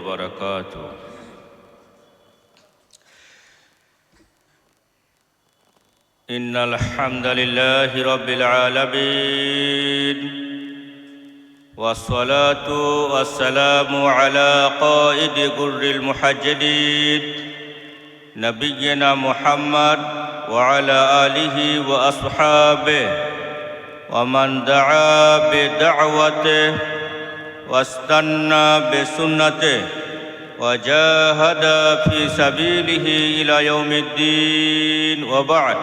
وبركاته. إن الحمد لله رب العالمين، والصلاة والسلام على قائد غر المحجلين نبينا محمد وعلى آله وأصحابه ومن دعا بدعوته واستنى بسنته وجاهد في سبيله إلى يوم الدين، وبعد.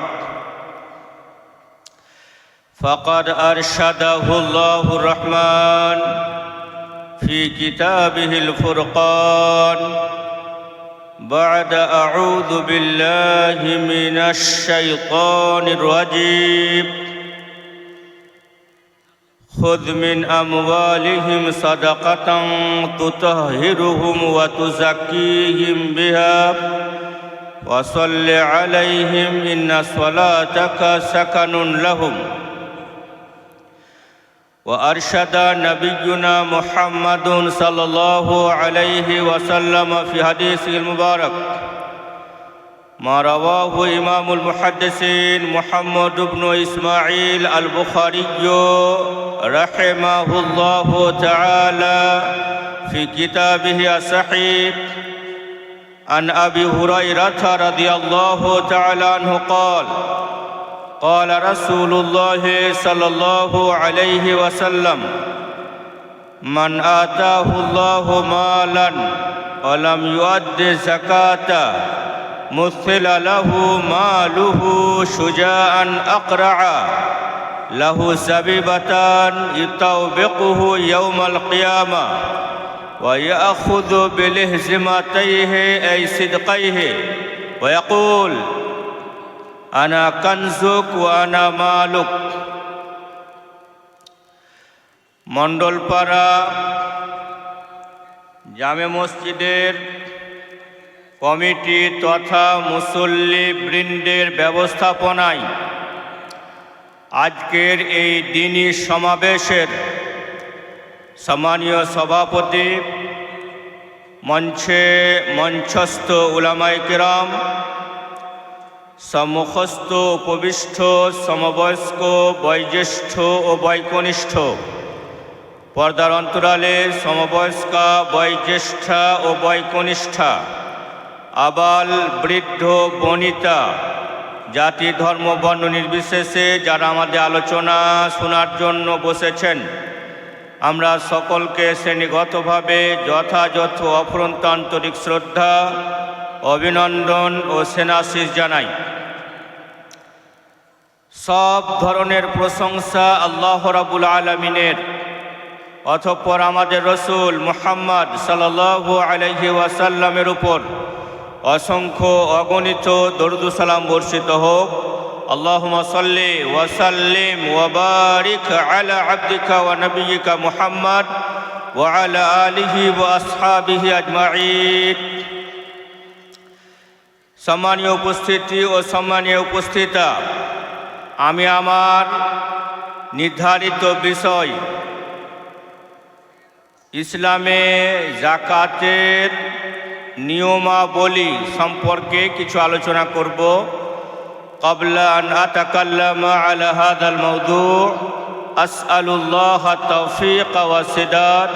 فقد أرشده الله الرحمن في كتابه الفرقان بعد أعوذ بالله من الشيطان الرجيم: خذ من أموالهم صدقة تطهرهم وتزكيهم بها وصل عليهم إن صلاتك سكن لهم. وأرشد نبينا محمد صلى الله عليه وسلم في حديثه المبارك ما رواه إمام المحدثين محمد بن إسماعيل البخاري رحمه الله تعالى في كتابه الصحيح عن أبي هريرة رضي الله تعالى عنه قال: قال رسول الله صلى الله عليه وسلم: من آتاه الله مالا ولم يؤد زكاته مثل له ماله شجاعا أقرعا له زبيبتان يطوبقه يوم القيامة ويأخذ بلهزمتيه أي صدقيه ويقول: أنا كنزك وأنا مالك. মণ্ডলপাড়া জামে মসজিদের কমিটি তথা মুসল্লি বৃন্দের ব্যবস্থাপনায় আজকের এই দিনী সমাবেশের সম্মানীয় সভাপতি, মঞ্চস্থ উলামায়ে কেরাম, সম্মুখস্থ উপবিষ্ট সমবয়স্ক বয়োজ্যেষ্ঠ ও বয়কনিষ্ঠ, পর্দার অন্তরালে সমবয়স্কা বয়োজ্যেষ্ঠা ও বয়কনিষ্ঠা, আবাল বৃদ্ধ বনিতা, জাতি ধর্ম বর্ণ নির্বিশেষে যারা আমাদের আলোচনা শোনার জন্য বসেছেন, আমরা সকলকে শ্রেণীগতভাবে যথাযথ অফুরন্ত আন্তরিক শ্রদ্ধা, অভিনন্দন ও সেনাশীষ জানাই। সব ধরনের প্রশংসা আল্লাহ রাব্বুল আলামিনের, অতঃপর আমাদের রসুল মুহাম্মদ সাল্লাল্লাহু আলাইহি ওয়াসাল্লামের উপর অসংখ্য অগণিত দরুদ ও সালাম বর্ষিত হোক। আল্লাহুম্মা সাল্লি ওয়া সাল্লিম ওয়া বারিক আলা আবদিকা ওয়া নবিয়িকা মুহাম্মদ ওয়া আলা আলিহি ওয়া আসহাবিহি আজমাইন। সম্মানীয় উপস্থিতি ও সম্মানীয় উপস্থিতা, আমি আমার নির্ধারিত বিষয় ইসলামে যাকাতের নিয়মাবলী সম্পর্কে কিছু আলোচনা করব। ক্বাবলা আন আতাকাল্লামা আলা হাযাল মাওদু' আসআলুল্লাহ আত-তাওফীক ওয়া সিদাদ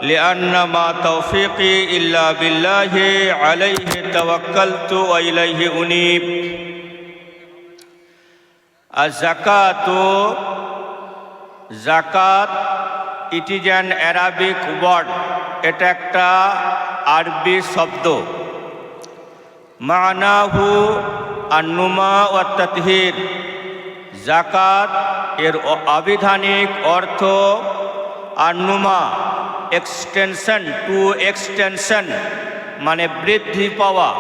লিআন্না মা তাওফীকি ইল্লা বিল্লাহি আলাইহি তাওয়াক্কালতু ওয়া ইলাইহি উনীব। আয-যাকাতু, যাকাত, it is an Arabic word. এটা একটা আরবি শব্দ। মানাহু আন-নুমা ওয়া তাতহীর। যাকাত এর আবিধানিক অর্থ আন-নুমা, এক্সটেনশন, টু এক্সটেনশন মানে বৃদ্ধি পাওয়া,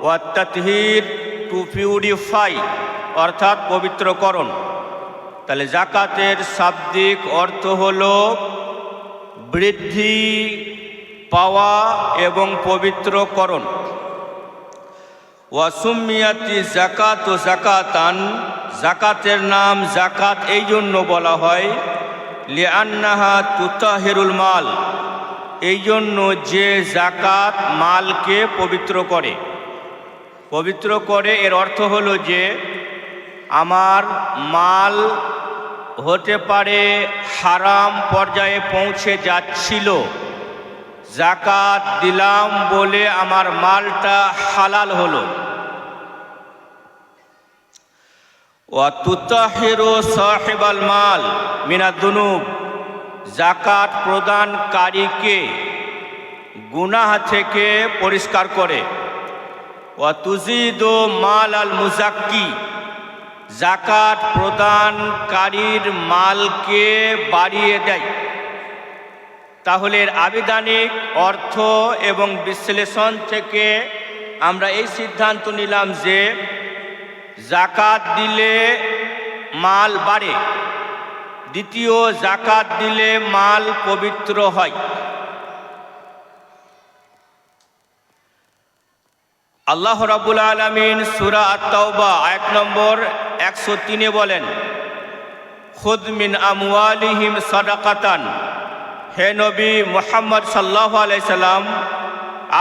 ওয়া তাতহীর টু পিউরিফাই অর্থাৎ পবিত্রকরণ। তাহলে যাকাতের শাব্দিক অর্থ হলো বৃদ্ধি পাওয়া এবং পবিত্রকরণ। ওয়াসুমিয়াতি যাকাত ও যাকাতান, যাকাতের নাম যাকাত এই জন্য বলা হয় লিআন্নাহা তুতাহিরুল মাল, এই জন্য যে জাকাত মালকে পবিত্র করে, এর অর্থ হলো যে আমার মাল হতে পারে হারাম পর্যায়ে পৌঁছে যাচ্ছিল, জাকাত দিলাম বলে আমার মালটা হালাল হলো। ওয়া তুতাহিরু সাহিবাল মাল মিনাদ দুনুব, জাকাত প্রদানকারীকে গুনাহ থেকে পরিষ্কার করে। ওয়া তুজিদু মাল আল মুজাক্কি, জাকাত প্রদানকারীর মালকে বাড়িয়ে দেয়। তাহলে এর আবিধানিক অর্থ এবং বিশ্লেষণ থেকে আমরা এই সিদ্ধান্ত নিলাম যে জাকাত দিলে মাল বাড়ে, দ্বিতীয় জাকাত দিলে মাল পবিত্র হয়। আল্লাহ রাব্বুল আলামিন সূরা আত-তাওবা আয়াত নম্বর 103 বলেন, খুদ মিন আমওয়ালিহিম সাদাকাতান, হে নবী মুহাম্মদ সাল্লাল্লাহু আলাইহি সাল্লাম,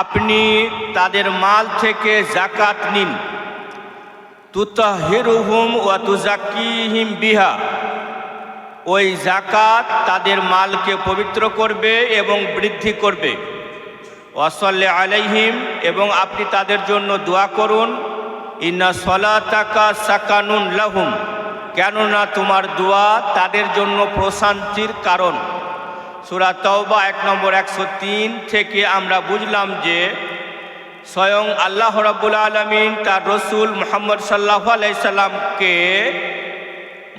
আপনি তাদের মাল থেকে জাকাত নিন। তুতাহিরুহুম ওয়া তুজাক্কিহিম বিহা, ওই জাকাত তাদের মালকে পবিত্র করবে এবং বৃদ্ধি করবে। ওয়াসাল্লি আলাইহিম, এবং আপনি তাদের জন্য দোয়া করুন। ইন্না সলাতাকা সাকানুন লাহুম, কেননা তোমার দোয়া তাদের জন্য প্রশান্তির কারণ। সূরা তাওবা 1 নম্বর 103 থেকে আমরা বুঝলাম যে স্বয়ং আল্লাহ রাব্বুল আলামিন তার রসুল মুহাম্মদ সাল্লাল্লাহু আলাইহি সাল্লামকে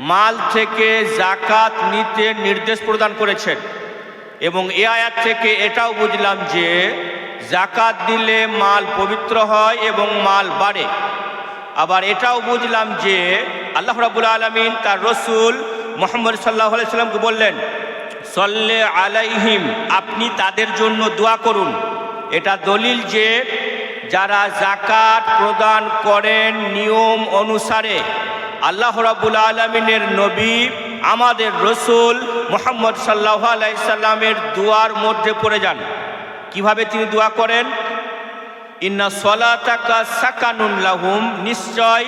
মাল থেকে জাকাত নিতে নির্দেশ প্রদান করেছেন। এবং এই আয়াত থেকে এটাও বুঝলাম যে জাকাত দিলে মাল পবিত্র হয় এবং মাল বাড়ে। আবার এটাও বুঝলাম যে আল্লাহ রাব্বুল আলামিন তার রসুল মুহাম্মদ সাল্লাল্লাহু আলাইহি সাল্লামকে বললেন, সল্লে আলাইহিম, আপনি তাদের জন্য দোয়া করুন। এটা দলিল যে যারা জাকাত প্রদান করেন নিয়ম অনুসারে আল্লাহ রাব্বুল আলামিনের নবী আমাদের রসুল মুহাম্মদ সাল্লাল্লাহু আলাইহি সাল্লামের দুয়ার মধ্যে পড়ে যান। কিভাবে তিনি দোয়া করেন? ইন্না সলাতাকা সাকানুন লাহুম, নিশ্চয়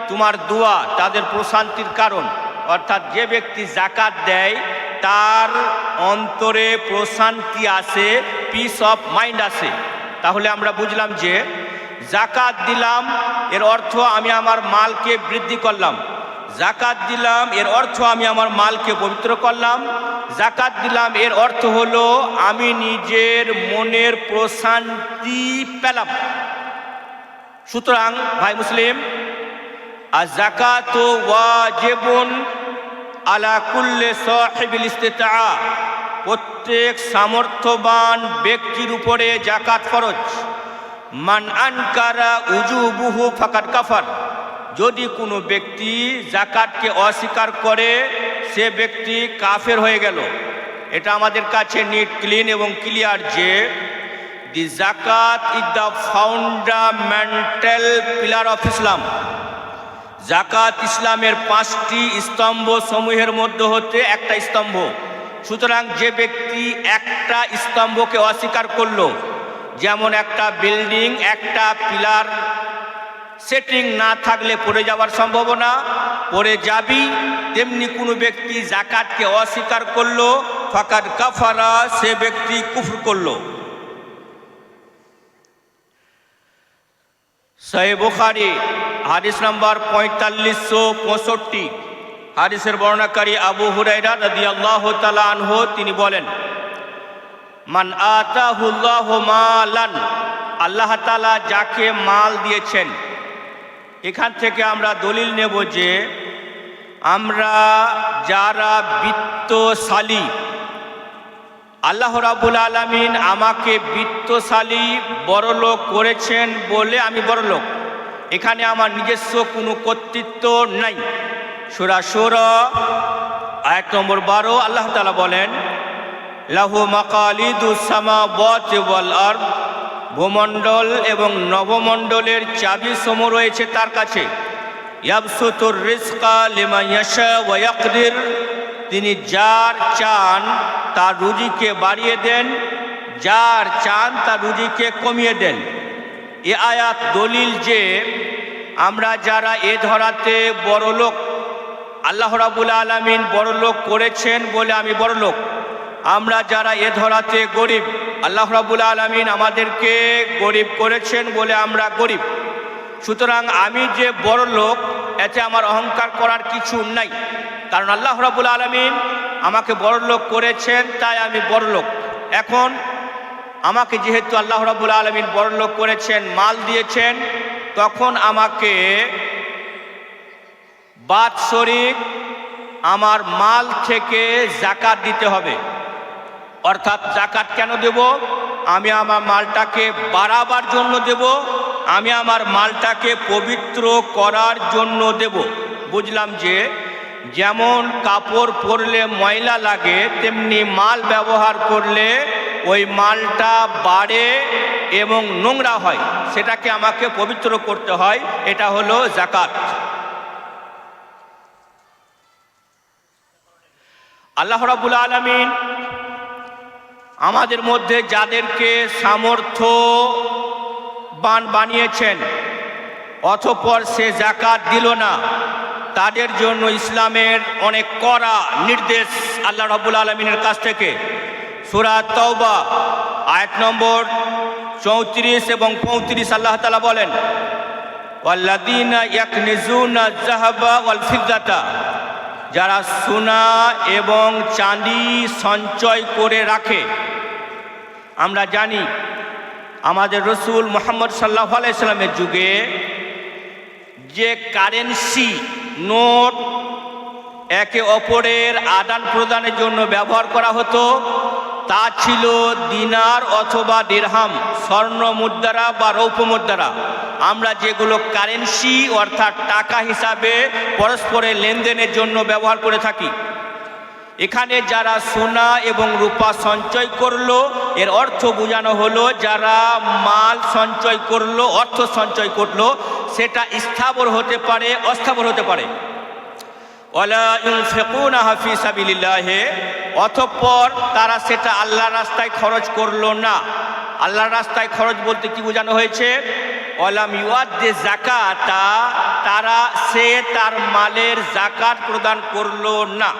তোমার দোয়া তাদের প্রশান্তির কারণ। অর্থাৎ যে ব্যক্তি জাকাত দেয় তার অন্তরে প্রশান্তি আসে, পিস অফ মাইন্ড আসে। তাহলে আমরা বুঝলাম যে জাকাত দিলাম এর অর্থ আমি আমার মালকে বৃদ্ধি করলাম, জাকাত দিলাম এর অর্থ আমি আমার মালকে পবিত্র করলাম, জাকাত দিলাম এর অর্থ হলো আমি নিজের মনের প্রশান্তি পেলাম। সুতরাং ভাই মুসলিম, আর জাকাত ওয়াজিবুন আলা কুল্লি সাহিবিল ইস্তিতাআ, প্রত্যেক সামর্থ্যবান ব্যক্তির উপরে জাকাত ফরজ। মান আনকারা উজুবুহু ফাকাদ কাফার, যদি কোনো ব্যক্তি জাকাতকে অস্বীকার করে সে ব্যক্তি কাফের হয়ে গেল। এটা আমাদের কাছে নিট ক্লিন এবং ক্লিয়ার যে the zakat is the fundamental pillar of Islam. জাকাত ইসলামের 5টি স্তম্ভ সমূহের মধ্যে হতে একটা স্তম্ভ। সুতরাং যে ব্যক্তি একটা স্তম্ভকে অস্বীকার করলো, যেমন একটা বিল্ডিং একটা পিলার সেটিং না থাকলে পড়ে যাওয়ার সম্ভাবনা, পড়ে যাবি, তেমনি কোনো ব্যক্তি জাকাতকে অস্বীকার করলো ফাকাদ কাফারা, সে ব্যক্তি কুফর করলো। সহিহ বুখারী হাদিস নাম্বার 4565, হাদিসের বর্ণনাকারী আবু হুরায়রা রাদিয়াল্লাহু তাআলা আনহু, তিনি বলেন, মান আতাহুল্লাহু মালান, আল্লাহ তাআলা যাকে মাল দিয়েছেন। এখান থেকে আমরা দলিল নেব যে আমরা যারা বিত্তশালী, আল্লাহ রাব্বুল আলামিন আমাকে বিত্তশালী বড়লোক করেছেন বলে আমি বড়লোক, এখানে আমার নিজস্ব কোনো কর্তৃত্ব নাই। সূরা শুরা আয়াত নম্বর 12 আল্লাহ তাআলা বলেন, লাহু মাকালিদুস সামাওয়াতি ওয়াল আরদ, ভূমণ্ডল এবং নবমণ্ডলের চাবি সমূহ রয়েছে তার কাছে। ইয়াবসুতুর রিজকা লিমান ইয়াশা ওয়া ইয়াকদির, তিনি যার চান তার রুজিকে বাড়িয়ে দেন, যার চান তার রুজিকে কমিয়ে দেন। এ আয়াত দলিল যে আমরা যারা এ ধরাতে বড়লোক, আল্লাহ রাব্বুল আলামিন বড়লোক করেছেন বলে আমি বড়লোক। আমরা যারা এ ধরাতে গরিব, আল্লাহ রাব্বুল আলামিন আমাদেরকে গরিব করেছেন বলে আমরা গরিব। সুতরাং আমি যে বড়লোক, এতে আমার অহংকার করার কিছু নাই, কারণ আল্লাহ রাব্বুল আলামিন আমাকে বড়লোক করেছেন, তাই আমি বড়লোক। এখন আমাকে যেহেতু আল্লাহ রাব্বুল আলামিন বড়লোক করেছেন, মাল দিয়েছেন, তখন আমাকে বাৎসরিক আমার মাল থেকে যাকাত দিতে হবে। অর্থাৎ যাকাত কেন দেব? আমি আমার মালটাকে বাড়াবার জন্য দেব, আমি আমার মালটাকে পবিত্র করার জন্য দেব। বুঝলাম যে যেমন কাপড় পরলে ময়লা লাগে, তেমনি মাল ব্যবহার করলে ওই মালটা বাড়ে এবং নোংরা হয়, সেটাকে আমাকে পবিত্র করতে হয়। এটা হলো যাকাত। আল্লাহ রাব্বুল আলামিন আমাদের মধ্যে যাদেরকে সামর্থ্যবান বানিয়েছেন অতঃপর সে যাকাত দিল না, তাদের জন্য ইসলামের অনেক কড়া নির্দেশ আল্লাহ রাব্বুল আলামিনের কাছ থেকে। সূরা তাওবা আয়াত নম্বর 34 এবং 35 আল্লাহ তাআলা বলেন, ওয়াল্লাযীনা ইয়াকনিজুনা যাহাবা ওয়াল ফিদ্দাতা, যারা সোনা এবং চাঁদি সঞ্চয় করে রাখে। আমরা জানি আমাদের রসুল মুহাম্মদ সাল্লাল্লাহু আলাইহি সাল্লামের যুগে যে কারেন্সি নোট একে অপরের আদান প্রদানের জন্য ব্যবহার করা হতো, তা ছিল দিনার অথবা দিরহাম, স্বর্ণ মুদ্রা বা রৌপ্য মুদ্রা। আমরা যেগুলো কারেন্সি অর্থাৎ টাকা হিসাবে পরস্পরের লেনদেনের জন্য ব্যবহার করে থাকি। এখানে যারা সোনা এবং রূপা সঞ্চয় করলো, এর অর্থ বোঝানো হলো যারা মাল সঞ্চয় করলো, অর্থ সঞ্চয় করলো, সেটা স্থাবর হতে পারে, অস্থাবর হতে পারে। ওয়ালা ইউনফিকুনাহা ফি সাবিলিল্লাহ, অতঃপর তারা সেটা আল্লাহর রাস্তায় খরচ করলো না। আল্লাহর রাস্তায় খরচ বলতে কি বোঝানো হয়েছে? ওয়ালাম ইউআদ্দি যাকাতা, তারা সে তার মালের যাকাত প্রদান করলো না।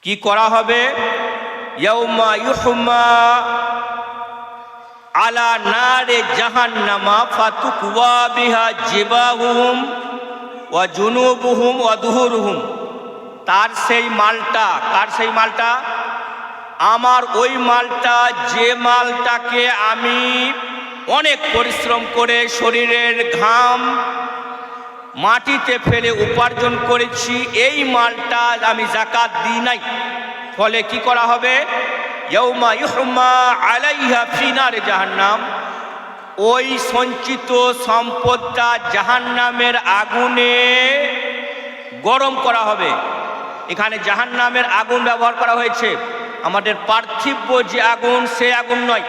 কি করা হবে? ইয়াউমা ইউহমা আলা নারে জাহান্নামা ফাতুকওয়া বিহা জিবাহুম ওয়া জুনুবুহুম ওয়া দুহুরুহুম। তার সেই মালটা, কার সেই মালটা? আমার ওই মালটা, যে মালটাকে আমি অনেক পরিশ্রম করে শরীরের ঘাম মাটিতে ফেলে উপার্জন করেছি, এই মালটা আমি যাকাত দিই নাই। ফলে কি করা হবে? ইয়াউমা ইউহমা আলাইহা ফি নারে জাহান্নাম, ওই সঞ্চিত সম্পদটা জাহান্নামের আগুনে গরম করা হবে। এখানে জাহান্নামের আগুন ব্যবহার করা হয়েছে। আমাদের পার্থিব যে আগুন, সে আগুন নয়।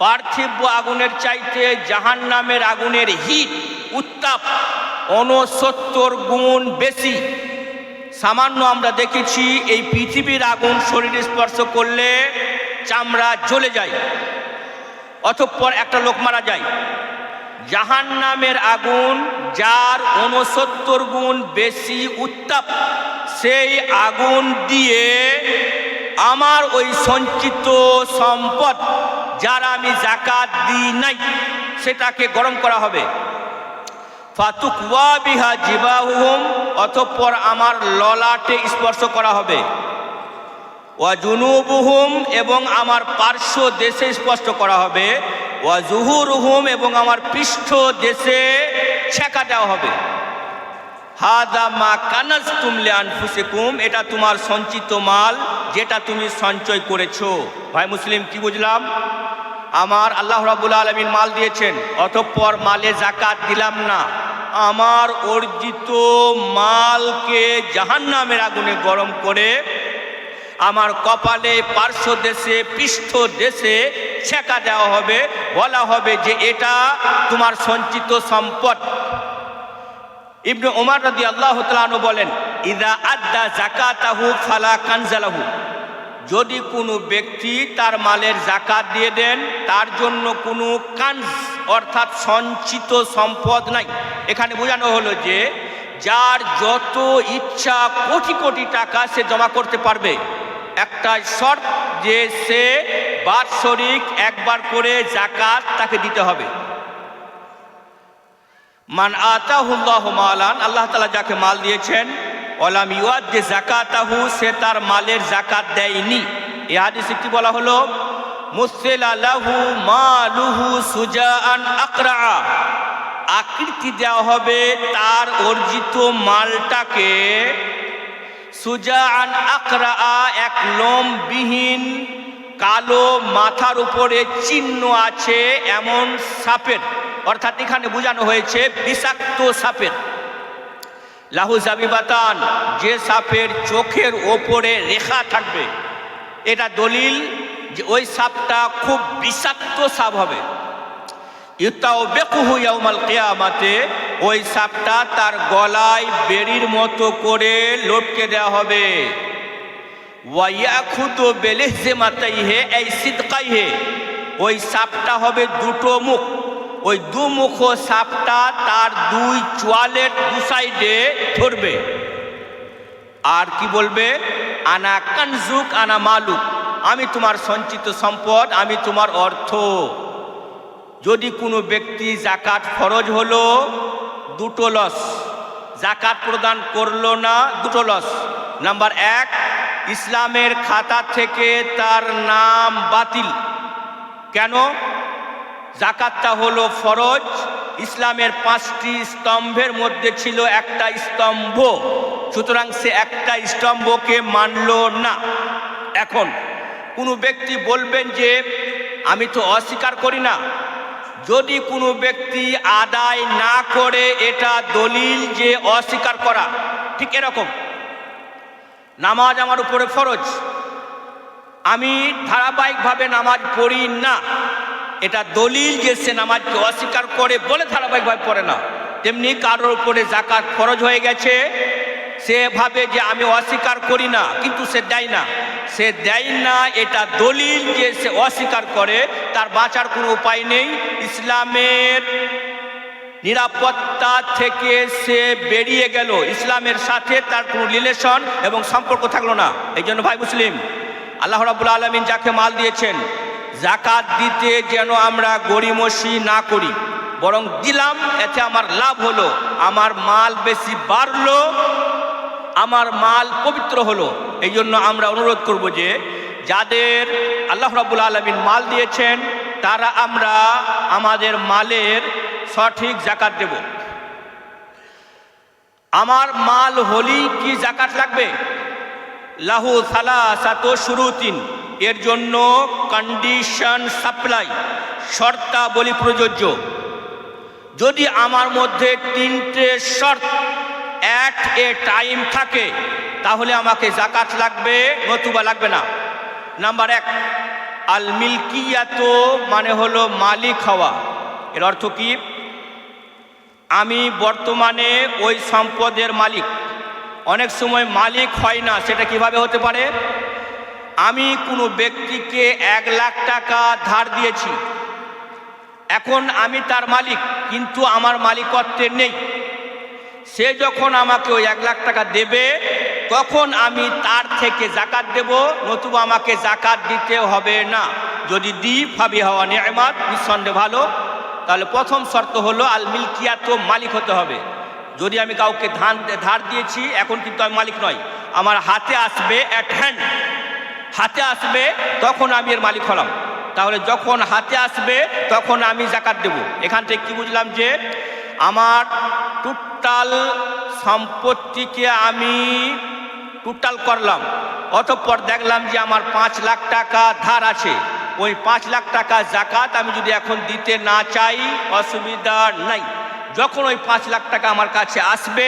পার্থিব আগুনের চাইতে জাহান্নামের আগুনের হিট, উত্তাপ 69 গুণ বেশি। সামান্য আমরা দেখেছি এই পৃথিবীর আগুন শরীরে স্পর্শ করলে চামড়া জ্বলে যায়, অতঃপর একটা লোক মারা যায়। জাহান্নামের আগুন যার 69 গুণ বেশি উত্তাপ, সেই আগুন দিয়ে আমার ওই সঞ্চিত সম্পদ যারা আমি যাকাত দিই নাই, সেটাকে গরম করা হবে। ফাতুকওয়া বিহা জিবাহুম, অতঃপর আমার ললাটে স্পর্শ করা হবে। ওয়া জুনুবুহুম, এবং আমার পার্শ্ব দেশে স্পর্শ করা হবে। ওয়া জুহুরুহুম, এবং আমার পৃষ্ঠ দেশে ছেঁকা দেওয়া হবে। হাদা মা কানাজতুম লিআনফুসিকুম, এটা তোমার সঞ্চিত মাল, যেটা তুমি সঞ্চয় করেছো। ভাই মুসলিম, কি বুঝলাম? আমার আল্লাহ রাব্বুল আলামিন মাল দিয়েছেন, অতঃপর মালে যাকাত দিলাম না। আমার অর্জিত মালকে জাহান্নামের আগুনে গরম করে আমার কপালে, পার্শ্ব দেশে, পৃষ্ঠ দেশে ছেঁকা দেওয়া হবে। বলা হবে যে এটা তোমার সঞ্চিত সম্পদ। ইবনে ওমর রাদিয়াল্লাহু তাআলা আনহু বলেন, ইদা আদ্দা যাকাতাহু ফালা কানজালাহু, যদি কোনো ব্যক্তি তার মালের যাকাত দিয়ে দেন, তার জন্য কোনো কানজ অর্থাৎ সঞ্চিত সম্পদ নাই। এখানে বোঝানো হলো যে যার যত ইচ্ছা কোটি কোটি টাকা সে জমা করতে পারবে, একটা শর্ত যে সে বাৎসরিক একবার করে যাকাত তাকে দিতে হবে। মান আতাহুল্লাহু মালান, আল্লাহ তাআলা যাকে মাল দিয়েছেন, ওয়ালাম ইউআদ্দি যাকাতাহু, সে তার মালের যাকাত দেয়নি। এই হাদিসে কি বলা হলো? মুসিলা লাহু মালুহু সুজাআন আকরা, আকৃতি দেওয়া হবে তার অর্জিত মালটাকে সুজাআন আকরা, এক লোমবিহীন কালো মাথার উপরে চিহ্ন আছে এমন সাপের, অর্থাৎ এখানে বোঝানো হয়েছে বিষাক্ত সাপের। লাহু জাবিবাতান, যে সাপের চোখের ওপরে রেখা থাকবে, এটা দলিল যে ওই সাপটা খুব বিষাক্ত সাপ হবে। ইউতাউবিকুহু ইয়াউমাল কিয়ামাতে, ওই সাপটা তার গলায় বেড়ির মতো করে লটকে দেওয়া হবে। ওয়া ইয়াখুদু বিলিহজিমাতাইহি আই সিদকাইহি, ওই সাপটা হবে দুটো মুখ, ওই দুমুখ সাপটা তার দুই চোয়ালের দু সাইডে ধরবে আর কি বলবে? আনা কানজুক আনা মালুক, আমি তোমার সঞ্চিত সম্পদ, আমি তোমার অর্থ। যদি কোনো ব্যক্তি যাকাত ফরজ হলো, দুটো লস, যাকাত প্রদান করলো না, দুটো লস। নাম্বার এক, ইসলামের খাতা থেকে তার নাম বাতিল। কেন? যাকাতটা হলো ফরজ, ইসলামের 5টি স্তম্ভের মধ্যে ছিল একটা স্তম্ভ, সুতরাং সে একটা স্তম্ভকে মানল না। এখন কোনো ব্যক্তি বলবেন যে আমি তো অস্বীকার করি না, যদি কোনো ব্যক্তি আদায় না করে এটা দলিল যে অস্বীকার করা। ঠিক এরকম নামাজ আমার উপরে ফরজ, আমি ধারাবাহিকভাবে নামাজ পড়ি না, এটা দলিল যে সে নামাজকে অস্বীকার করে বলে ধারাবাহিকভাবে পড়ে না। তেমনি কারোর উপরে যাকাত ফরজ হয়ে গেছে, সে ভাবে যে আমি অস্বীকার করি না, কিন্তু সে দেয় না, সে দেয় না, এটা দলিল যে সে অস্বীকার করে, তার বাঁচার কোনো উপায় নেই। ইসলামের নিরাপত্তা থেকে সে বেরিয়ে গেল, ইসলামের সাথে তার কোনো রিলেশন এবং সম্পর্ক থাকলো না। এই জন্য ভাই মুসলিম, আল্লাহ রাব্বুল আলামিন যাকে মাল দিয়েছেন, যাকাত দিতে যেন আমরা গড়িমসি না করি, বরং দিলাম, এতে আমার লাভ হলো, আমার মাল বেশি বাড়লো, আমার মাল পবিত্র হলো। এই জন্য আমরা অনুরোধ করব যে যাদের আল্লাহ রাব্বুল আলামিন মাল দিয়েছেন, তারা আমরা আমাদের মালের সঠিক যাকাত দেব। আমার মাল হলেই কি যাকাত লাগবে? লাহু সালাসাতু শুরুতিন, এর জন্য কন্ডিশন সাপ্লাই, শর্তাবলী প্রযোজ্য। যদি আমার মধ্যে 3টে শর্ত অ্যাট এ টাইম থাকে, তাহলে আমাকে যাকাত লাগবে, নতুবা লাগবে না। নাম্বার 1, আল মিলকিয়াত, মানে হলো মালিক হওয়া। এর অর্থ কি? আমি বর্তমানে ওই সম্পদের মালিক। অনেক সময় মালিক হয় না, সেটা কিভাবে হতে পারে? আমি কোনো ব্যক্তিকে 1 লাখ টাকা ধার দিয়েছি, এখন আমি তার মালিক, কিন্তু আমার মালিকত্বে নেই। সে যখন আমাকে ওই 1 লাখ টাকা দেবে, তখন আমি তার থেকে যাকাত দেব, নতুবা আমাকে যাকাত দিতে হবে না। যদি দিই ফাবি হওয়া নিয়ামাত, নিঃসন্দেহে ভালো। তাহলে প্রথম শর্ত হলো আল মিলকিয়াত, মালিক হতে হবে। যদি আমি কাউকে ধার দিয়েছি, এখন কিন্তু আমি মালিক নই, আমার হাতে আসবে, অ্যাট হ্যান্ড হাতে আসবে, তখন আমি এর মালিক হলাম। তাহলে যখন হাতে আসবে তখন আমি যাকাত দেব। এখান থেকে কি বুঝলাম? যে আমার টোটাল সম্পত্তিকে আমি টোটাল করলাম, অতঃপর দেখলাম যে আমার 5 লাখ টাকা ধার আছে, ওই 5 লাখ টাকা যাকাত আমি যদি এখন দিতে না চাই, অসুবিধা নাই। যখন ওই 5 লাখ টাকা আমার কাছে আসবে,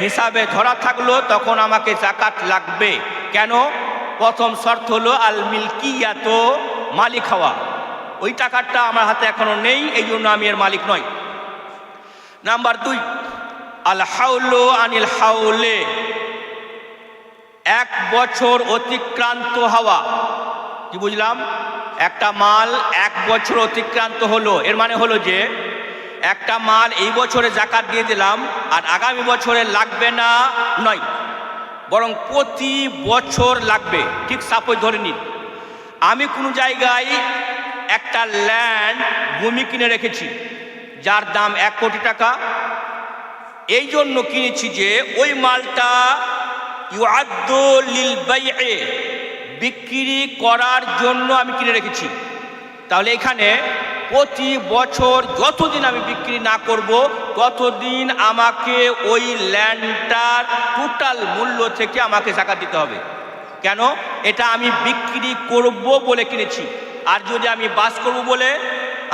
হিসাবে ধরা থাকলো, তখন আমাকে যাকাত লাগবে। কেন? প্রথম শর্ত হলো আল মিলকিয়াত, মালিক হওয়া। ওই টাকাটা আমার হাতে এখনো নেই, এই জন্য আমি এর মালিক নই। নাম্বার 2, আল হাউলু আনিল হাউলে, 1 বছর অতিক্রান্ত হওয়া। কি বুঝলাম? একটা মাল 1 বছর অতিক্রান্ত হলো, এর মানে হলো যে একটা মাল এই বছরে জাকাত দিয়ে দিলাম আর আগামী বছরে লাগবে না নয়, বরং প্রতি বছর লাগবে। ঠিক সাপোজ ধরে নিন আমি কোনো জায়গায় একটা ল্যান্ড ভূমি কিনে রেখেছি যার দাম 1 কোটি টাকা। এই জন্য কিনেছি যে ওই মালটা ইউআদ্দু লিল বাইয়ে, বিক্রি করার জন্য আমি কিনে রেখেছি। তাহলে এখানে প্রতি বছর যতদিন আমি বিক্রি না করব ততদিন আমাকে ওই ল্যান্ডটার টোটাল মূল্য থেকে আমাকে জাকাত দিতে হবে। কেন? এটা আমি বিক্রি করব বলে কিনেছি। আর যদি আমি বাস করব বলে,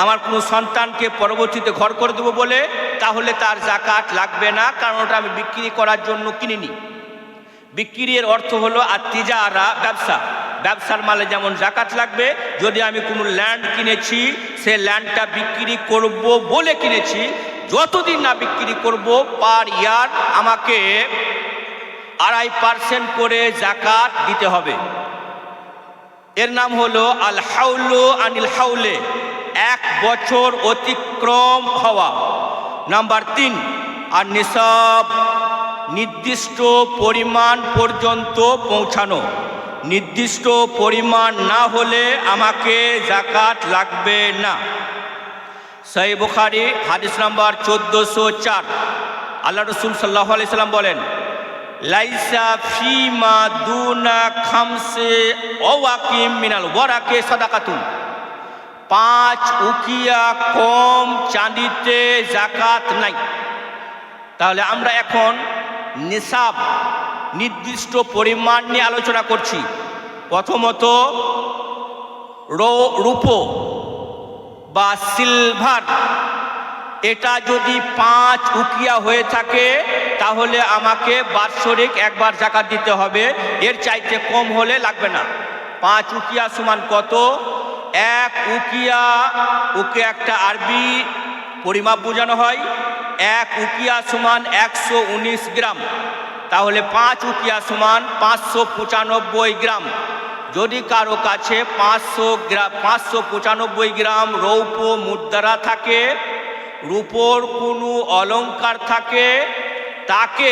আমার কোনো সন্তানকে পরবর্তীতে ঘর করে দেবো বলে, তাহলে তার জাকাত লাগবে না, কারণ ওটা আমি বিক্রি করার জন্য কিনিনি। বিক্রির অর্থ হলো আর তিজারা, ব্যবসা। ব্যবসার মালে যেমন জাকাত লাগবে, যদি আমি কোনো ল্যান্ড কিনেছি সে ল্যান্ডটা বিক্রি করব বলে কিনেছি, যতদিন না বিক্রি করব পার ইয়ার আমাকে 2.5% করে জাকাত দিতে হবে। এর নাম হলো আল হাউলু আনিল হাউলে, 1 বছর অতিক্রম হওয়া। নাম্বার 3 আর নিসাব, নির্দিষ্ট পরিমাণ পর্যন্ত পৌঁছানো। নির্দিষ্ট পরিমাণ না হলে আমাকে জাকাত লাগবে না। সহিহ বুখারী হাদিস নাম্বার 1404, আল্লাহ রাসূল সাল্লাল্লাহু আলাইহি সাল্লাম বলেন, লাইসা ফিমা দুনা খামসে ওয়াকিম মিনাল ওয়ারাকে সাদাকাতুন। 5 উকিয়া কম চাঁদিতে জাকাত নাই। তাহলে আমরা এখন নিসাব, নির্দিষ্ট পরিমাণ নিয়ে আলোচনা করছি। প্রথমত রূপো বা সিলভার, এটা যদি 5 উকিয়া হয়ে থাকে তাহলে আমাকে বাৎসরিক একবার জাকাত দিতে হবে, এর চাইতে কম হলে লাগবে না। 5 উকিয়া সমান কত? 1 উকিয়া, ওকে একটা আরবি পরিমাপ বোঝানো হয়। 1 উকিয়া সমান 119 গ্রাম। তাহলে 5 উকিয়া সমান 595 গ্রাম। যদি কারো কাছে 595 গ্রাম রৌপ্য মুদ্রা থাকে, রূপোর কোনো অলংকার থাকে, তাকে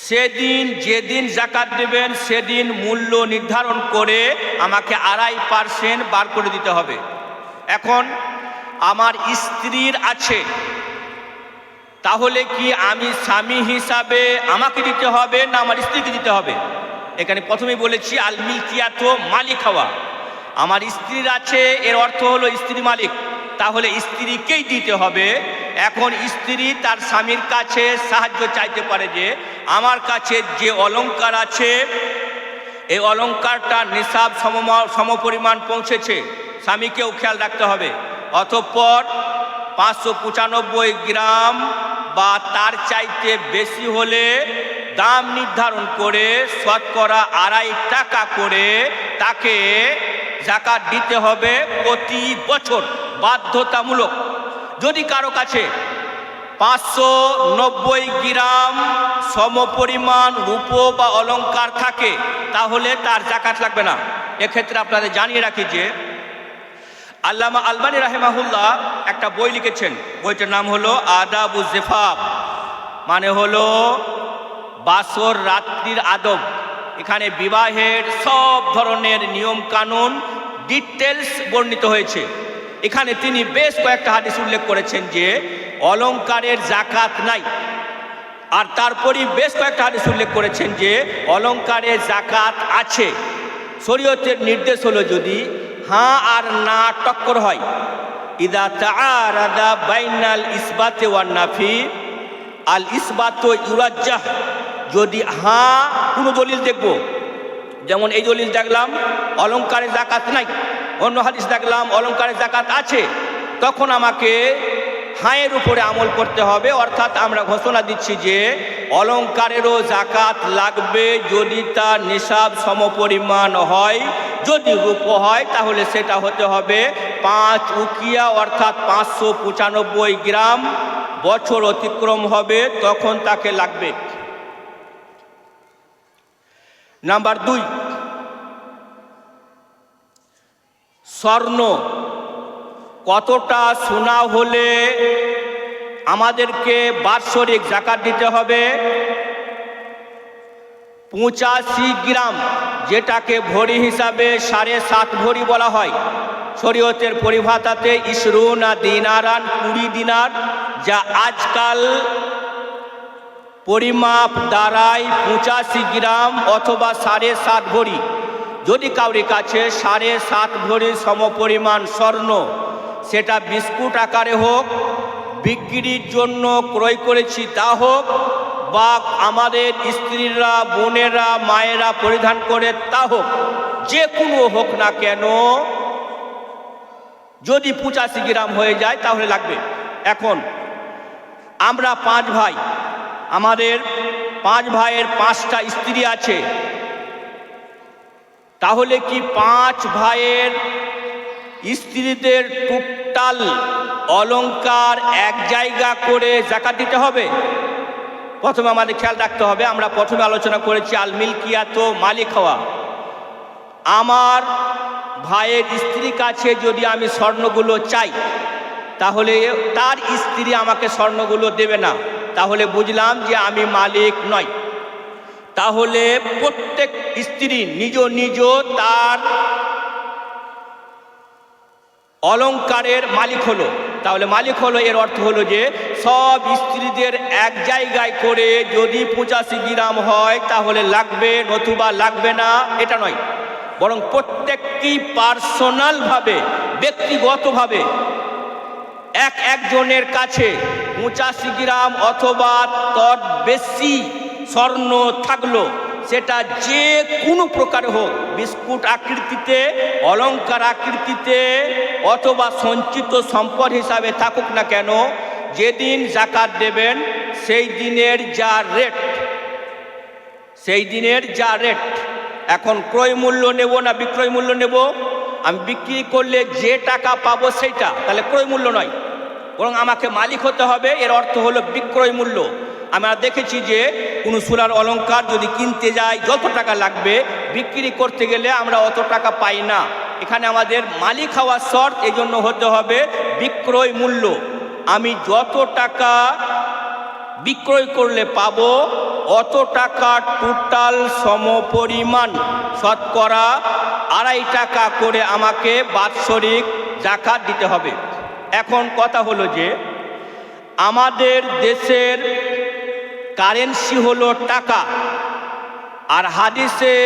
সেদিন যেদিন জাকাত দেবেন সেদিন মূল্য নির্ধারণ করে আমাকে 2.5% বার করে দিতে হবে। এখন আমার স্ত্রীর আছে, তাহলে কি আমি স্বামী হিসাবে আমাকে দিতে হবে না আমার স্ত্রীকে দিতে হবে? এখানে প্রথমেই বলেছি আল মিলকিয়াত, মালিক হওয়া। আমার স্ত্রীর আছে, এর অর্থ হলো স্ত্রী মালিক, তাহলে স্ত্রীকেই দিতে হবে। এখন স্ত্রী তার স্বামীর কাছে সাহায্য চাইতে পারে যে আমার কাছে যে অলংকার আছে এই অলংকারটা নিসাব সমপরিমাণ পৌঁছেছে, স্বামীকেও খেয়াল রাখতে হবে। অতঃপর 595 গ্রাম বা তার চাইতে বেশি হলে দাম নির্ধারণ করে শতকরা 2.5 টাকা করে তাকে জাকাত দিতে হবে প্রতি বছর, বাধ্যতামূলক। যদি কারো কাছে 590 গ্রাম সমপরিমাণ রূপো বা অলংকার থাকে তাহলে তার জাকাত লাগবে না। এক্ষেত্রে আপনাদের জানিয়ে রাখি যে আল্লামা আলবানী রাহিমাহুল্লাহ একটা বই লিখেছেন, বইটার নাম হলো আদাবুজ জিফাফ, মানে হলো বাসর রাত্রির আদব। এখানে বিবাহের সব ধরনের নিয়ম কানুন ডিটেলস বর্ণিত হয়েছে। এখানে তিনি বেশ কয়েকটা হাদিস উল্লেখ করেছেন যে অলংকারের জাকাত নাই, আর তারপরই বেশ কয়েকটা হাদিস উল্লেখ করেছেন যে অলংকারের জাকাত আছে। শরীয়তের নির্দেশ হলো যদি হ্যাঁ আর না টক্কর হয়, ইদা তাআরাদা বাইনাল ইসবাতে ওয়ান নাফি আল ইসবাত ইউরাজ্জাহ, যদি হ্যাঁ কোনো দলিল দেখব, যেমন এই দলিল দেখলাম অলংকারের জাকাত নাই, অন্য হাদিস দেখলাম অলংকারের জাকাত আছে, তখন আমাকে হাঁয়ের উপরে আমল করতে হবে। অর্থাৎ আমরা ঘোষণা দিচ্ছি যে অলংকারেরও জাকাত লাগবে যদি তার নিসাব সমপরিমাণ হয়। যদি রূপো হয় তাহলে সেটা হতে হবে 5 উকিয়া অর্থাৎ 595 গ্রাম। বছর অতিক্রম হবে তখন তাকে লাগবে। নাম্বার 2, স্বর্ণ কতটা সোনা হলে আমাদেরকে বাৎসরিক যাকাত দিতে হবে? 85 গ্রাম, যেটাকে ভরি হিসাবে 7.5 ভরি বলা হয়। শরীয়তের পরিভাষাতে ইশরুনা দিনারান, 20 দিনার, যা আজকাল পরিমাপ দাঁড়ায় 85 গ্রাম অথবা 7.5 ভরি। যদি কাউরি কাছে 7.5 ভরি সমপরিমাণ স্বর্ণ, সেটা বিস্কুট আকারে হোক, বিক্রির জন্য ক্রয় করেছি তা হোক, বা আমাদের স্ত্রীরা, বোনেরা, মায়েরা পরিধান করে তা হোক, যে কোনো হোক না কেন, যদি 85 গ্রাম হয়ে যায় তাহলে লাগবে। এখন আমরা 5 ভাই, আমাদের 5 ভাইয়ের 5টা স্ত্রী আছে, তাহলে কি 5 ভাইয়ের স্ত্রীদের টোটাল অলংকার এক জায়গা করে যাকাত দিতে হবে? প্রথমে আমাদের খেয়াল রাখতে হবে, আমরা প্রথমে আলোচনা করেছি আল মিলকিয়াত মালিক হওয়া। আমার ভাইয়ের স্ত্রীর কাছে যদি আমি স্বর্ণগুলো চাই, তাহলে তার স্ত্রী আমাকে স্বর্ণগুলো দেবে না, তাহলে বুঝলাম যে আমি মালিক নই। তাহলে প্রত্যেক স্ত্রী নিজ নিজ তার অলংকারের মালিক হলো। তাহলে মালিক হলো, এর অর্থ হলো যে সব স্ত্রীদের এক জায়গায় করে যদি 85 গ্রাম হয় তাহলে লাগবে, নতুবা লাগবে না, এটা নয়। বরং প্রত্যেকটি পার্সোনালভাবে, ব্যক্তিগতভাবে একজনের কাছে 85 গ্রাম অথবা তর বেশি স্বর্ণ থাকলো, সেটা যে কোনো প্রকার হোক, বিস্কুট আকৃতিতে, অলংকার আকৃতিতে, অথবা সঞ্চিত সম্পদ হিসাবে থাকুক না কেন, যেদিন যাকাত দেবেন সেই দিনের যা রেট, এখন ক্রয় মূল্য নেব না বিক্রয় মূল্য নেব? আমি বিক্রি করলে যে টাকা পাবো সেইটা, তাহলে ক্রয় মূল্য নয়, বরং আমাকে মালিক হতে হবে। এর অর্থ হলো বিক্রয় মূল্য। আমরা দেখেছি যে কোনো সোনার অলংকার যদি কিনতে যাই যত টাকা লাগবে, বিক্রি করতে গেলে আমরা অত টাকা পাই না। এখানে আমাদের মালিক হওয়ার শর্ত এই জন্য হতে হবে বিক্রয় মূল্য। আমি যত টাকা বিক্রয় করলে পাবো অত টাকা টোটাল সমপরিমাণ, শতকরা 2.5 টাকা করে আমাকে বাৎসরিক যাকাত দিতে হবে। এখন কথা হলো যে আমাদের দেশের কারেন্সি হলো টাকা, আর হাদিসে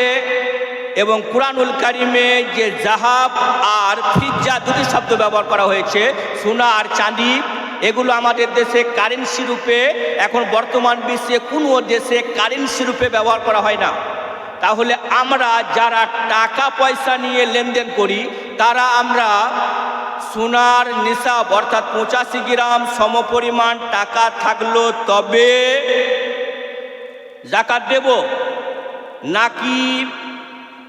এবং কুরআনুল কারিমে যে জাহাব আর ফিজ্জা দুটি শব্দ ব্যবহার করা হয়েছে, সোনা আর চাঁদি, এগুলো আমাদের দেশে কারেন্সি রূপে, এখন বর্তমান বিশ্বে কোনো দেশে কারেন্সি রূপে ব্যবহার করা হয় না। তাহলে আমরা যারা টাকা পয়সা নিয়ে লেনদেন করি, তারা আমরা সোনার নিসাব অর্থাৎ 85 গ্রাম সমপরিমাণ টাকা থাকলো তবে যাকাত দেব, নাকি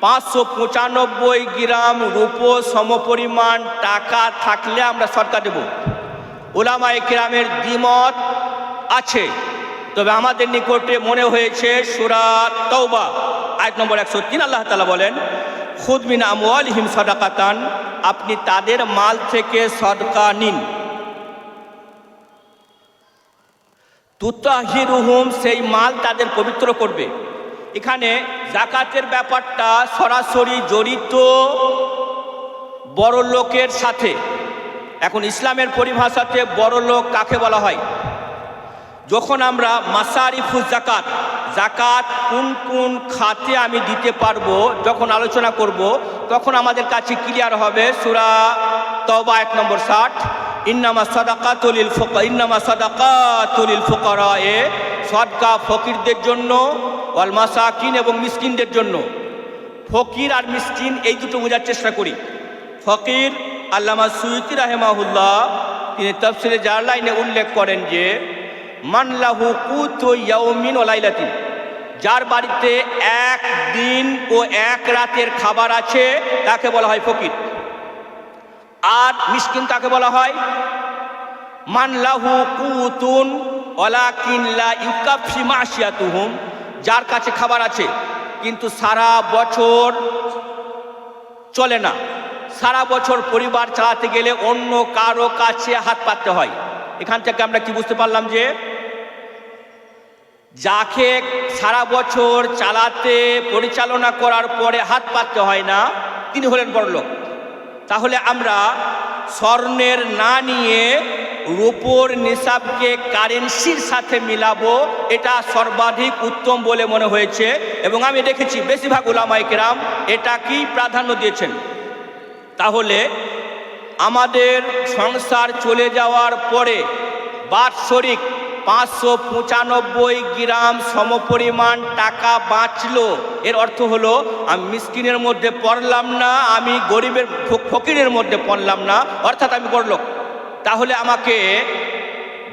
595 গ্রাম রূপো সমপরিমাণ টাকা থাকলে আমরা সদকা দেব? উলামায়ে কেরামের দ্বিমত আছে, তবে আমাদের নিকটে মনে হয়েছে সূরা তাওবা আয়াত নম্বর 103 আল্লাহ তাআলা বলেন, খুদ মিন আমওয়ালিহিম সাদাকাতান, আপনি তাদের মাল থেকে সদকা নিন, তুতাহিরুহুম, সেই মাল তাদের পবিত্র করবে। এখানে যাকাতের ব্যাপারটা সরাসরি জড়িত বড় লোকের সাথে। এখন ইসলামের পরিভাষাতে বড় লোক কাকে বলা হয়? যখন আমরা মাসারিফুজ যাকাত, যাকাত কোন কোন খাতে আমি দিতে পারবো যখন আলোচনা করব, তখন আমাদের কাছে ক্লিয়ার হবে। সূরা তাওবা আয়াত নম্বর 60, ইন্নামা সাদাকাতুল লিল ফুকারা, সদকা ফকিরদের জন্য, ওয়াল মাসাকিন এবং মিসকিনদের জন্য। ফকির আর মিসকিন এই দুটো বোঝার চেষ্টা করি। ফকির, আল্লামা সুয়ুতী রাহিমাহুল্লাহ তিনি তাফসীরে জালালাইনে উল্লেখ করেন যে মান লাহু কুতু ইয়াউমিন ওয়া লাইলাতিন, যার বাড়িতে এক দিন ও এক রাতের খাবার আছে তাকে বলা হয় ফকির। আর মিসকিন কাকে বলা হয়? মান লাহু কুতুন ওয়ালাকিন লা ইউকাফি মাশিয়াতুহুম, যার কাছে খাবার আছে কিন্তু সারা বছর চলে না। সারা বছর পরিবার চালাতে গেলে অন্য কারো কাছে হাত পাততে হয়। এখান থেকে আমরা কি বুঝতে পারলাম যে যাকে সারা বছর চালাতে পরিচালনা করার পরে হাত পাততে হয় না, তিনি হলেন বড়লোক। তাহলে আমরা স্বর্ণের না নিয়ে রূপোর নিসাবকে কারেন্সির সাথে মিলাবো, এটা সর্বাধিক উত্তম বলে মনে হয়েছে। এবং আমি দেখেছি বেশিরভাগ উলামায়ে কেরাম এটাকেই প্রাধান্য দিয়েছেন। তাহলে আমাদের সংসার চলে যাওয়ার পরে বাৎসরিক 595 গ্রাম সমপরিমাণ টাকা বাঁচলো, এর অর্থ হলো আমি মিসকিনের মধ্যে পড়লাম না, আমি গরিবের ফকিরের মধ্যে পড়লাম না, অর্থাৎ আমি বড়লোক। তাহলে আমাকে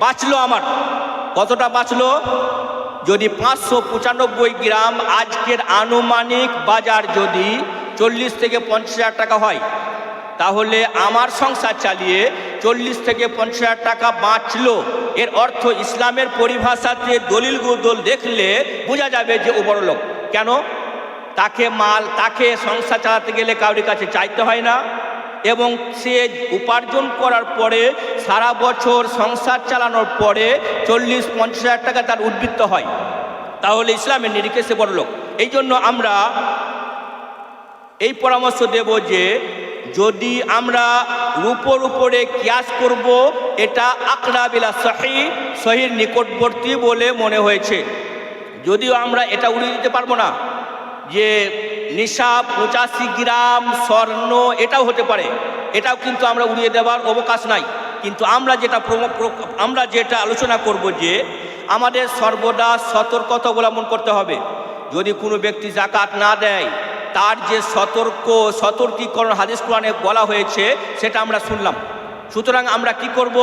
বাঁচলো, আমার কতটা বাঁচলো? যদি 595 গ্রাম আজকের আনুমানিক বাজার যদি 40 থেকে 50 হাজার টাকা হয়, তাহলে আমার সংসার চালিয়ে 40 থেকে 50 হাজার টাকা বাঁচলো। এর অর্থ ইসলামের পরিভাষাতে দলিল গুদল দেখলে বোঝা যাবে যে ও বড়লোক। কেন? তাকে সংসার চালাতে গেলে কারোর কাছে চাইতে হয় না, এবং সে উপার্জন করার পরে সারা বছর সংসার চালানোর পরে 40-50 হাজার টাকা তার উদ্বৃত্ত হয়। তাহলে ইসলামের নিরিখে সে বড়লোক। এই জন্য আমরা এই পরামর্শ দেব যে যদি আমরা রূপোর উপরে কিয়াস করব, এটা আকরাবিলা সহির নিকটবর্তী বলে মনে হয়েছে। যদিও আমরা এটা উড়িয়ে দিতে পারবো না যে নিসাব 85 গ্রাম স্বর্ণ, এটাও হতে পারে, এটাও কিন্তু আমরা উড়িয়ে দেওয়ার অবকাশ নাই। কিন্তু আমরা যেটা আলোচনা করব যে আমাদের সর্বদা সতর্কতা অবলম্বন করতে হবে। যদি কোনো ব্যক্তি জাকাত না দেয়, তার যে সতর্কীকরণ হাদিস কোরআনে বলা হয়েছে সেটা আমরা শুনলাম। সুতরাং আমরা কি করব?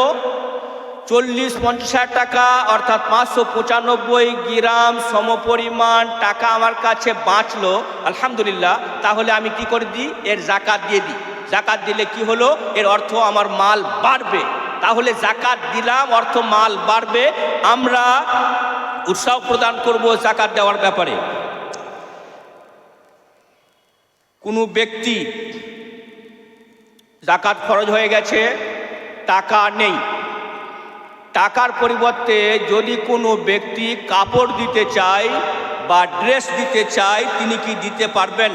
40-50 হাজার টাকা অর্থাৎ 595 গ্রাম সমপরিমাণ টাকা আমার কাছে বাঁচলো, আলহামদুলিল্লাহ। তাহলে আমি কি করে দিই? এর জাকাত দিয়ে দিই। জাকাত দিলে কি হলো? এর অর্থ আমার মাল বাড়বে। তাহলে জাকাত দিলাম, অর্থ মাল বাড়বে। আমরা উৎসাহ প্রদান করব জাকাত দেওয়ার ব্যাপারে। কোনো ব্যক্তি জাকাত খরচ হয়ে গেছে, টাকা নেই, টাকার পরিবর্তে যদি কোনো ব্যক্তি কাপড় দিতে চায় বা ড্রেস দিতে চায়, তিনি কি দিতে পারবেন?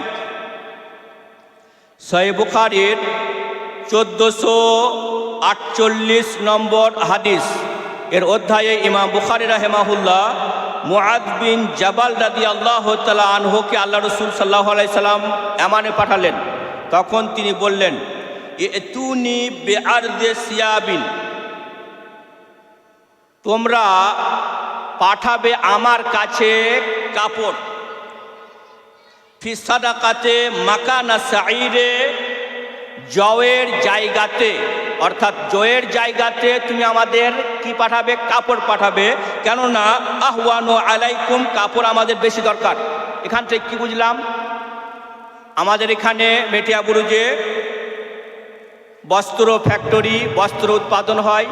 সহিহ বুখারীর 1448 নম্বর হাদিস এর অধ্যায়ে ইমাম বুখারী রাহিমাহুল্লাহ মুআদ বিন জাবাল রাদিয়াল্লাহু তাআলা আনহুকে আল্লাহ রাসূল সাল্লাল্লাহু আলাইহি সাল্লাম ইয়ামানে পাঠালেন। তখন তিনি বললেন, ইতুনি বিআরদি সিয়াবিন, তোমরা পাঠাবে আমার কাছে কাপড়, ফি সাদাকাতে মাকানা সাঈরে, জয়ের জায়গাতে, অর্থাৎ জয়ের জায়গাতে তুমি আমাদের কি পাঠাবে? কাপড় পাঠাবে। কেননা আহওয়ানু আলাইকুম, কাপড় আমাদের বেশি দরকার। এখান থেকে কি বুঝলাম? আমাদের এখানে মেটিয়াবুরুজে বস্ত্র ফ্যাক্টরি, বস্ত্র উৎপাদন হয়।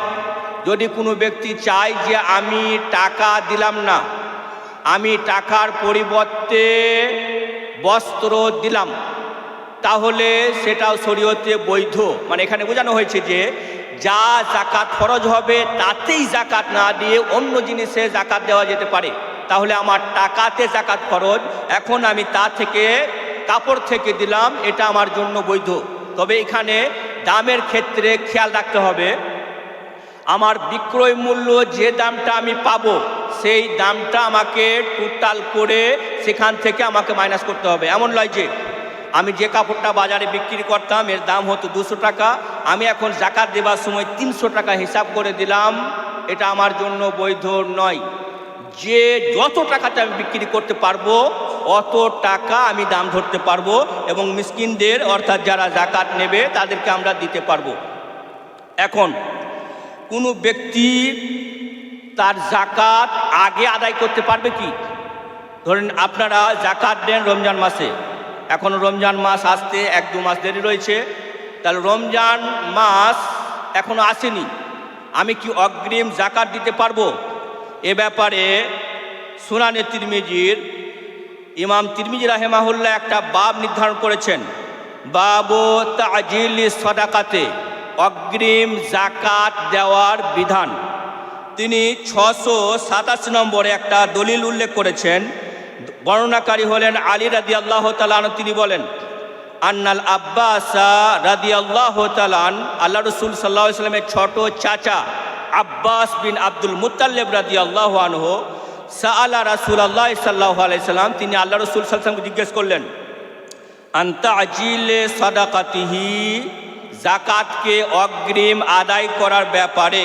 যদি কোনো ব্যক্তি চায় যে আমি টাকা দিলাম না, আমি টাকার পরিবর্তে বস্ত্র দিলাম, তাহলে সেটাও শরীয়তে বৈধ। মানে এখানে বোঝানো হয়েছে যে যা জাকাত ফরজ হবে তাতেই জাকাত না দিয়ে অন্য জিনিসে জাকাত দেওয়া যেতে পারে। তাহলে আমার টাকাতে জাকাত ফরজ, এখন আমি তা থেকে কাপড় থেকে দিলাম, এটা আমার জন্য বৈধ। তবে এখানে দামের ক্ষেত্রে খেয়াল রাখতে হবে, আমার বিক্রয় মূল্য যে দামটা আমি পাবো সেই দামটা আমাকে টোটাল করে সেখান থেকে আমাকে মাইনাস করতে হবে। এমন নয় যে আমি যে কাপড়টা বাজারে বিক্রি করতাম এর দাম হতো 200 টাকা, আমি এখন জাকাত দেবার সময় 300 টাকা হিসাব করে দিলাম, এটা আমার জন্য বৈধ নয়। যে যত টাকাতে আমি বিক্রি করতে পারবো অত টাকা আমি দাম ধরতে পারবো, এবং মিসকিনদের অর্থাৎ যারা জাকাত নেবে তাদেরকে আমরা দিতে পারবো। এখন কোনো ব্যক্তি তার জাকাত আগে আদায় করতে পারবে কি? ধরেন আপনারা জাকাত দেন রমজান মাসে, এখন রমজান মাস আসতে 1-2 মাস দেরি রয়েছে, তাহলে রমজান মাস এখনো আসেনি, আমি কি অগ্রিম জাকাত দিতে পারবো? এ ব্যাপারে সুনানে তিরমিজির ইমাম তিরমিজি রাহিমাহুল্লাহ একটা বাব নির্ধারণ করেছেন, বাবু তাজিলি সাদাকাতে, অগ্রিম জাকাত দেওয়ার বিধান। তিনি 687 নম্বরে একটা দলিল উল্লেখ করেছেন। বর্ণনাকারী হলেন আলী রাদিয়াল্লাহু তাআলা আনহু। তিনি বলেন, আন্নাল আব্বাসা রাদিয়াল্লাহু তাআলা আল্লাহ রাসূল সাল্লাল্লাহু আলাইহি ওয়াসাল্লামের ছোট চাচা আব্বাস বিন আব্দুল মুত্তালিব রাদিয়াল্লাহু আনহু সাআলা রাসূলুল্লাহ সাল্লাল্লাহু আলাইহি সাল্লাম, তিনি আল্লাহ রাসূল সাল্লাল্লাহু আলাইহি ওয়াসাল্লামকে জিজ্ঞেস করলেন, আনতা আজিলে সাদাকাতিহি, জাকাতকে অগ্রিম আদায় করার ব্যাপারে,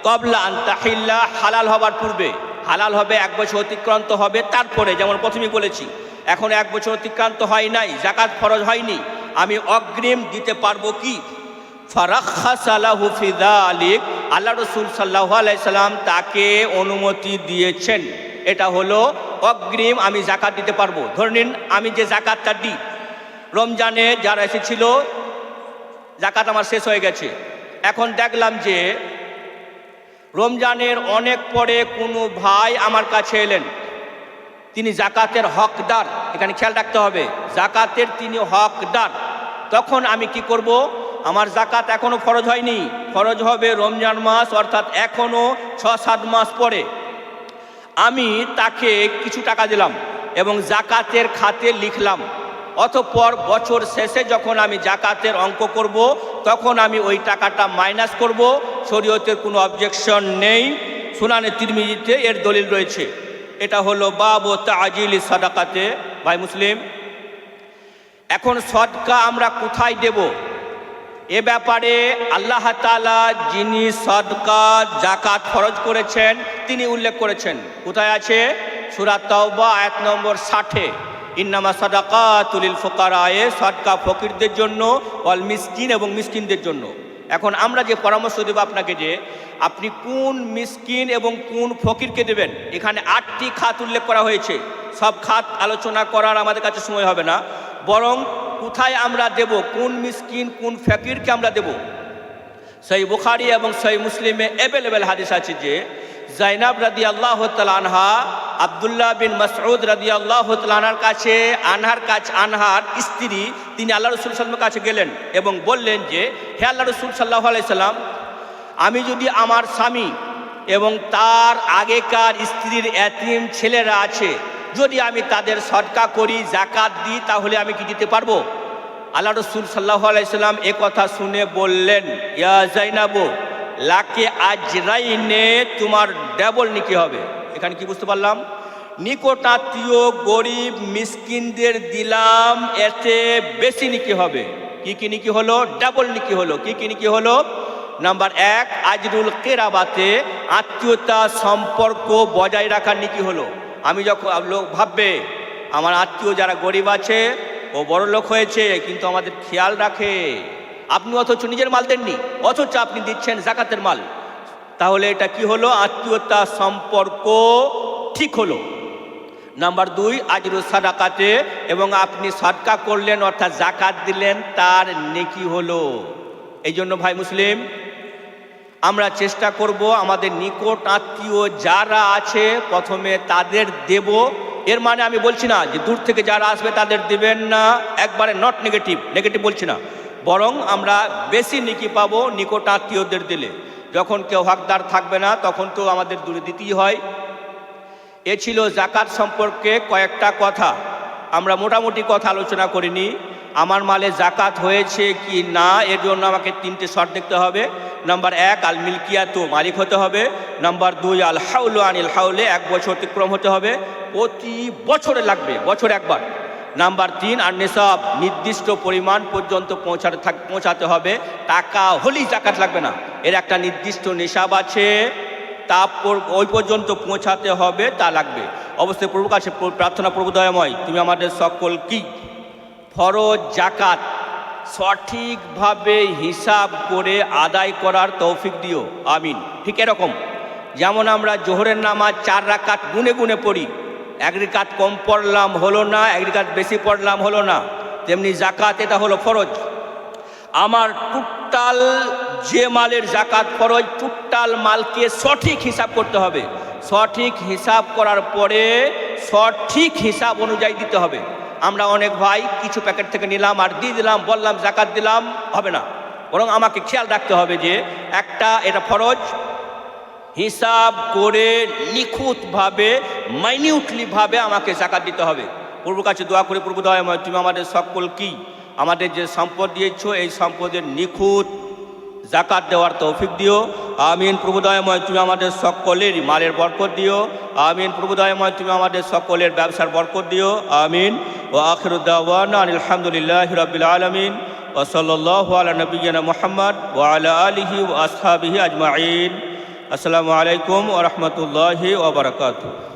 কবলা আনতাহিল্লা, হালাল হবার পূর্বে। হালাল হবে 1 বছর অতিক্রান্ত হবে তারপরে, যেমন প্রথমেই বলেছি, এখন 1 বছর অতিক্রান্ত হয় নাই, জাকাত ফরজ হয়নি, আমি অগ্রিম দিতে পারবো কি? ফারাখাসা লাহু ফি যালিক, আল্লাহ রাসূল সাল্লাল্লাহু আলাইহি সাল্লাম তাকে অনুমতি দিয়েছেন। এটা হলো অগ্রিম আমি জাকাত দিতে পারবো। ধরে নিন আমি যে জাকাতটা দিই, রমজানে যারা এসেছিল জাকাত আমার শেষ হয়ে গেছে, এখন দেখলাম যে রমজানের অনেক পরে কোনো ভাই আমার কাছে এলেন, তিনি জাকাতের হকদার। এখানে খেয়াল রাখতে হবে, জাকাতের তিনি হকদার। তখন আমি কি করব? আমার জাকাত এখনো ফরজ হয়নি, ফরজ হবে রমজান মাস, অর্থাৎ এখনো 6-7 মাস পরে। আমি তাকে কিছু টাকা দিলাম এবং জাকাতের খাতে লিখলাম। অতঃপর বছর শেষে যখন আমি জাকাতের অঙ্ক করব, তখন আমি ওই টাকাটা মাইনাস করব। শরীয়তের কোনো অবজেকশন নেই, সুনানে তিরমিজিতে এর দলিল রয়েছে। এটা হলো বাবু তাজিলি সাদাকাতে। ভাই মুসলিম, এখন সদকা আমরা কোথায় দেব? এ ব্যাপারে আল্লাহ তাআলা যিনি সদকা জাকাত ফরজ করেছেন তিনি উল্লেখ করেছেন। কোথায় আছে? সূরা তাওবা আয়াত নম্বর 60, ইন্নামা সাদাকাতুল লিল ফুকারা, সদকা ফকিরদের জন্য, ওয়াল মিসকিন, এবং মিসকিনদের জন্য। এখন আমরা যে পরামর্শ দেব আপনাকে, যে আপনি কোন মিসকিন এবং কোন ফকিরকে দেবেন, এখানে 8টি খাত উল্লেখ করা হয়েছে। সব খাত আলোচনা করার আমাদের কাছে সময় হবে না, বরং কোথায় আমরা দেব, কোন মিসকিন কোন ফকিরকে আমরা দেব। সহিহ বুখারী এবং সহিহ মুসলিমে অ্যাভেলেবেল হাদিস আছে যে জাইনাব রাদিয়াল্লাহু তাআলা আনহা আব্দুল্লাহ বিন মাসউদ রাদিয়াল্লাহু তাআলা আনহার স্ত্রী, তিনি আল্লাহ রাসূল সাল্লাল্লাহু আলাইহি ওয়াসাল্লামের কাছে গেলেন এবং বললেন যে, হে আল্লাহ রাসূল সাল্লাল্লাহু আলাইহি সাল্লাম, আমি যদি আমার স্বামী এবং তার আগেকার স্ত্রীর এতিম ছেলেরা আছে, যদি আমি তাদের সদকা করি, জাকাত দিই, তাহলে আমি কি দিতে পারবো? আল্লাহ রাসূল সাল্লাল্লাহু আলাইহি সাল্লাম এ কথা শুনে বললেন, ইয়া জাইনাবু লাকে আজরাইনে, তোমার ডাবল নেকি হবে। এখানে কি বুঝতে পারলাম? নিকটাত্মীয় গরিব মিসকিনদের দিলাম, এতে বেশি নেকি হবে। কি কি নেকি হলো? ডাবল নেকি হলো। কি কি নেকি হলো? নাম্বার 1, আজরুল কেরাবাতে, আত্মীয়তা সম্পর্ক বজায় রাখার নেকি হলো। আমি যখন লোক ভাববে আমার আত্মীয় যারা গরিব আছে, ও বড় লোক হয়েছে কিন্তু আমাদের খেয়াল রাখে, আপনি অথচ নিজের মাল দেননি, অথচ আপনি দিচ্ছেন জাকাতের মাল, তাহলে এটা কি হলো? আত্মীয়তা সম্পর্ক ঠিক হলো। নাম্বার 2, আজরুল সাদাকাতে, এবং আপনি সদকা করলেন অর্থাৎ জাকাত দিলেন, তার নেকি হলো। এই জন্য ভাই মুসলিম, আমরা চেষ্টা করব আমাদের নিকট আত্মীয় যারা আছে প্রথমে তাদের দেব। এর মানে আমি বলছি না যে দূর থেকে যারা আসবে তাদের দেবেন না, একবারে নট নেগেটিভ বলছি না, বরং আমরা বেশি নেকি পাবো নিকট আত্মীয়দের দিলে। যখন কেউ হকদার থাকবে না তখন তো আমাদের দূরে দিতেই হয়। এ ছিল জাকাত সম্পর্কে কয়েকটা কথা। আমরা মোটামুটি কথা আলোচনা করিনি। আমার মালে জাকাত হয়েছে কি না, এর জন্য আমাকে 3টে শর্ত দেখতে হবে। নাম্বার 1, আল মিলকিয়াতু, মালিক হতে হবে। নাম্বার 2, আল হাউলু আনিল হাউলে, 1 বছর অতিক্রম হতে হবে, প্রতি বছরে লাগবে, বছর একবার। নাম্বার 3, আর নিসাব, নির্দিষ্ট পরিমাণ পর্যন্ত পৌঁছাতে হবে, টাকা হলেই জাকাত লাগবে না, এর একটা নির্দিষ্ট নিসাব আছে, তা ওই পর্যন্ত পৌঁছাতে হবে, তা লাগবে। অবশ্যই প্রভুর কাছে প্রার্থনা, প্রভু দয়াময় তুমি আমাদের সকল কি ফরজ জাকাত সঠিকভাবে হিসাব করে আদায় করার তৌফিক দিও, আমিন। ঠিক এরকম যেমন আমরা জোহরের নামাজ 4 রাকাত গুনে গুনে পড়ি, 1 রাকাত কম পড়লাম হলো না, 1 রাকাত বেশি পড়লাম হলো না, তেমনি জাকাত এটা হলো ফরজ। আমার টোটাল যে মালের জাকাত ফরজ, টোটাল মালকে সঠিক হিসাব করতে হবে। সঠিক হিসাব করার পরে সঠিক হিসাব অনুযায়ী দিতে হবে। আমরা অনেক ভাই কিছু প্যাকেট থেকে নিলাম আর দিয়ে দিলাম, বললাম জাকাত দিলাম, হবে না। বরং আমাকে খেয়াল রাখতে হবে যে এটা ফরজ, হিসাব করে নিখুঁতভাবে মাইনিউটলিভাবে আমাকে জাকাত দিতে হবে। প্রভুর কাছে দোয়া করে, প্রভু দয়াময় তুমি আমাদের সকল কি আমাদের যে সম্পদ দিয়েছ এই সম্পদের নিখুঁত জাকাত দেওয়ার তৌফিক দিও। আমিন। প্রভু দয়াময় তুমি আমাদের সকলের মালের বরকত দিও। আমিন। প্রভু দয়াময় তুমি আমাদের সকলের ব্যবসার বরকত দিও। আমিন। ওয়া আখিরু দাওয়ানা আলহামদুলিল্লাহি রাব্বিল আলামিন ওয়া সাল্লাল্লাহু আলা নবিয়্যিনা মুহাম্মদ ওয়া আলা আলিহি ওয়া আসহাবিহি আজমাইন। আসসালামু আলাইকুম ওয়া রাহমাতুল্লাহি ওয়া বারাকাতুহু।